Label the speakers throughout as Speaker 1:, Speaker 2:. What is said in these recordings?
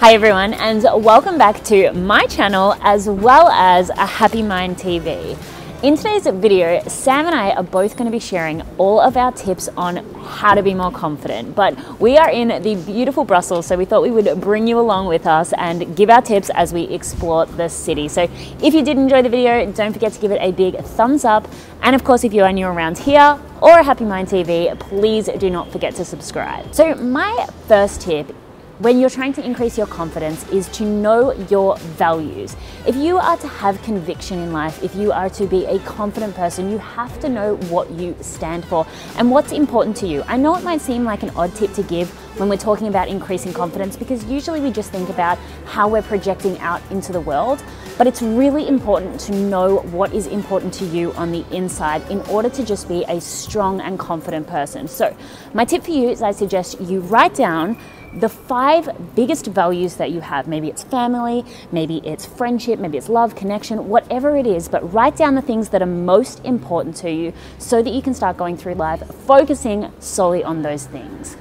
Speaker 1: Hi everyone, and welcome back to my channel as well as a Happy Mind TV. In today's video, Sam and I are both going to be sharing all of our tips on how to be more confident. But we are in the beautiful Brussels, so we thought we would bring you along with us and give our tips as we explore the city. So if you did enjoy the video, don't forget to give it a big thumbs up. And of course, if you are new around here or Happy Mind TV, please do not forget to subscribe. So my first tip when you're trying to increase your confidence is to know your values. If you are to have conviction in life, if you are to be a confident person, you have to know what you stand for and what's important to you. I know it might seem like an odd tip to give when we're talking about increasing confidence, because usually we just think about how we're projecting out into the world, but it's really important to know what is important to you on the inside in order to just be a strong and confident person. So my tip for you is I suggest you write down the 5 biggest values that you have. Maybe it's family, maybe it's friendship, maybe it's love, connection, whatever it is, but write down the things that are most important to you so that you can start going through life focusing solely on those things.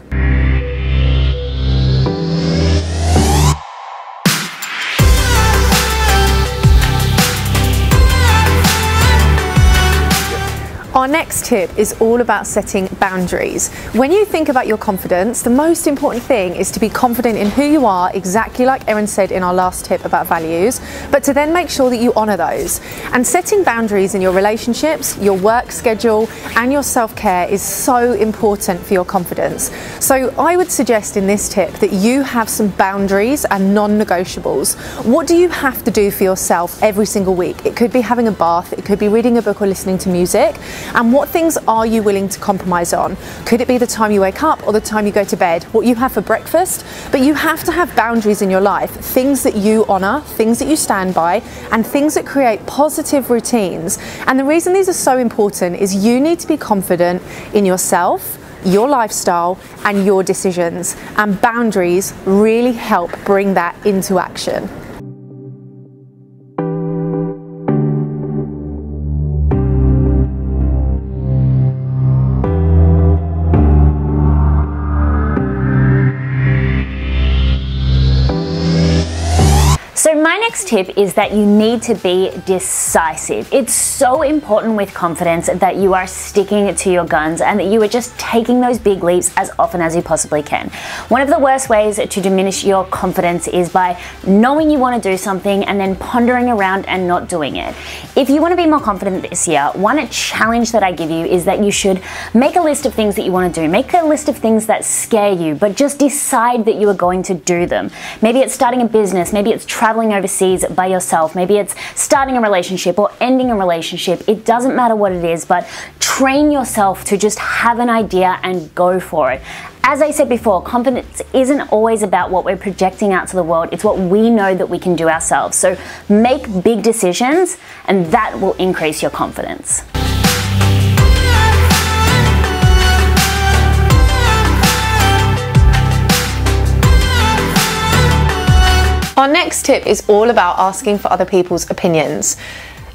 Speaker 2: Our next tip is all about setting boundaries. When you think about your confidence, the most important thing is to be confident in who you are, exactly like Erin said in our last tip about values, but to then make sure that you honor those. And setting boundaries in your relationships, your work schedule, and your self-care is so important for your confidence. So I would suggest in this tip that you have some boundaries and non-negotiables. What do you have to do for yourself every single week? It could be having a bath, it could be reading a book or listening to music. And what things are you willing to compromise on? Could it be the time you wake up or the time you go to bed? What you have for breakfast? But you have to have boundaries in your life, things that you honor, things that you stand by, and things that create positive routines. And the reason these are so important is you need to be confident in yourself, your lifestyle, and your decisions. And boundaries really help bring that into action.
Speaker 1: So my next tip is that you need to be decisive. It's so important with confidence that you are sticking to your guns and that you are just taking those big leaps as often as you possibly can. One of the worst ways to diminish your confidence is by knowing you want to do something and then pondering around and not doing it. If you want to be more confident this year, one challenge that I give you is that you should make a list of things that you want to do. Make a list of things that scare you, but just decide that you are going to do them. Maybe it's starting a business, maybe it's traveling overseas by yourself, maybe it's starting a relationship or ending a relationship. It doesn't matter what it is, but train yourself to just have an idea and go for it. As I said before, confidence isn't always about what we're projecting out to the world, it's what we know that we can do ourselves. So make big decisions and that will increase your confidence.
Speaker 2: Our next tip is all about asking for other people's opinions.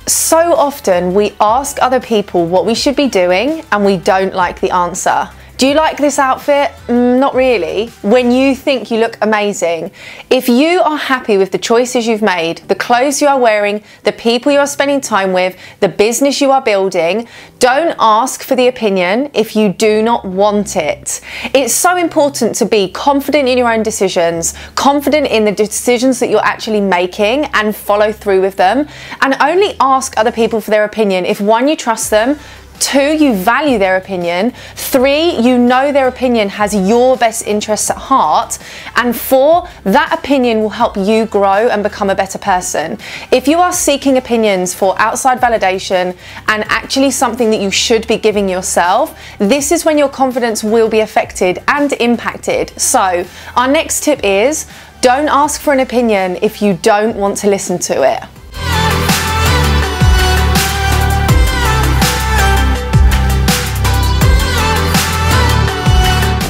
Speaker 2: So often we ask other people what we should be doing and we don't like the answer. Do you like this outfit? Not really. When you think you look amazing. If you are happy with the choices you've made, the clothes you are wearing, the people you are spending time with, the business you are building, don't ask for the opinion if you do not want it. It's so important to be confident in your own decisions, confident in the decisions that you're actually making and follow through with them, and only ask other people for their opinion if 1, you trust them, 2, you value their opinion, 3, you know their opinion has your best interests at heart, and 4, that opinion will help you grow and become a better person. If you are seeking opinions for outside validation and actually something that you should be giving yourself, this is when your confidence will be affected and impacted. So our next tip is don't ask for an opinion if you don't want to listen to it.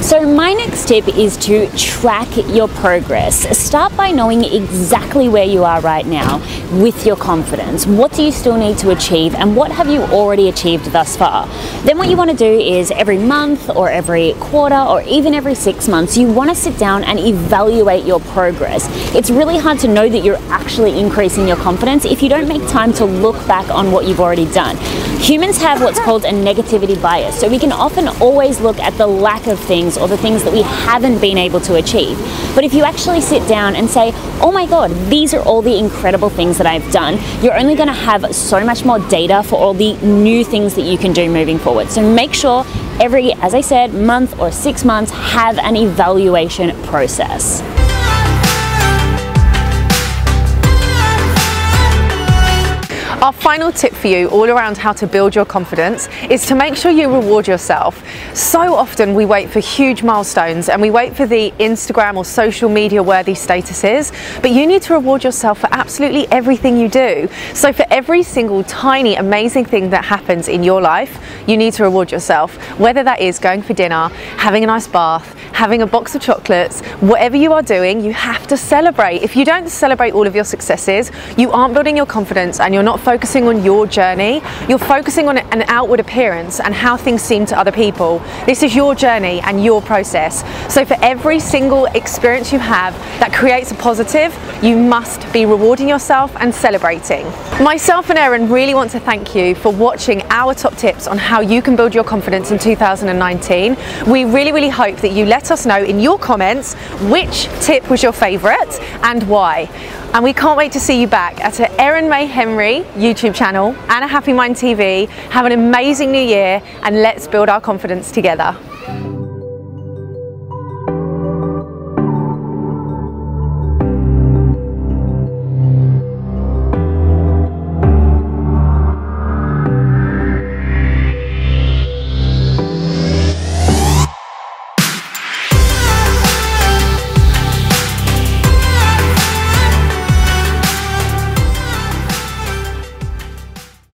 Speaker 1: So my next tip is to track your progress. Start by knowing exactly where you are right now with your confidence. What do you still need to achieve and what have you already achieved thus far? Then what you want to do is every month or every quarter or even every 6 months, you want to sit down and evaluate your progress. It's really hard to know that you're actually increasing your confidence if you don't make time to look back on what you've already done. Humans have what's called a negativity bias, so we can often always look at the lack of things or the things that we haven't been able to achieve. But if you actually sit down and say, oh my God, these are all the incredible things that I've done, you're only going to have so much more data for all the new things that you can do moving forward. So make sure every, as I said, month or 6 months, have an evaluation process.
Speaker 2: Our final tip for you all around how to build your confidence is to make sure you reward yourself. So often we wait for huge milestones and we wait for the Instagram or social media worthy statuses, but you need to reward yourself for absolutely everything you do. So for every single tiny amazing thing that happens in your life, you need to reward yourself, whether that is going for dinner, having a nice bath, having a box of chocolates, whatever you are doing, you have to celebrate. If you don't celebrate all of your successes, you aren't building your confidence and you're not focusing on your journey. You're focusing on an outward appearance and how things seem to other people. This is your journey and your process. So for every single experience you have that creates a positive, you must be rewarding yourself and celebrating. Myself and Erin really want to thank you for watching our top tips on how you can build your confidence in 2019. We really hope that you let us know in your comments which tip was your favourite and why. And we can't wait to see you back at a Erin Henry YouTube channel and a Happy Mind TV. Have an amazing new year and let's build our confidence together.